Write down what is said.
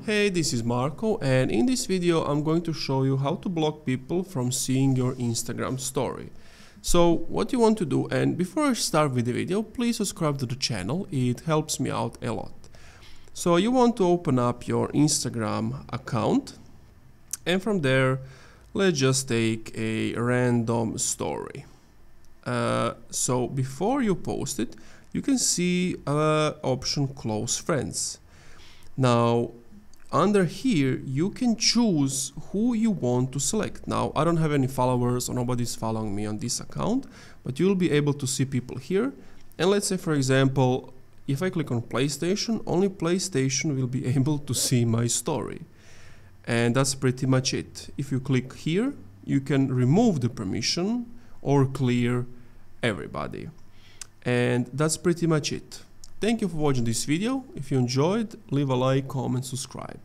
Hey, this is Marco, and in this video I'm going to show you how to block people from seeing your Instagram story. So what you want to do, and before I start with the video, please subscribe to the channel, it helps me out a lot. So you want to open up your Instagram account, and from there let's just take a random story. So before you post it, you can see option close friends. Now under here you can choose who you want to select. Now I don't have any followers or nobody's following me on this account, but you'll be able to see people here. And let's say, for example, if I click on PlayStation, only PlayStation will be able to see my story. And that's pretty much it. If you click here, you can remove the permission or clear everybody. And that's pretty much it. Thank you for watching this video. If you enjoyed, leave a like, comment, subscribe.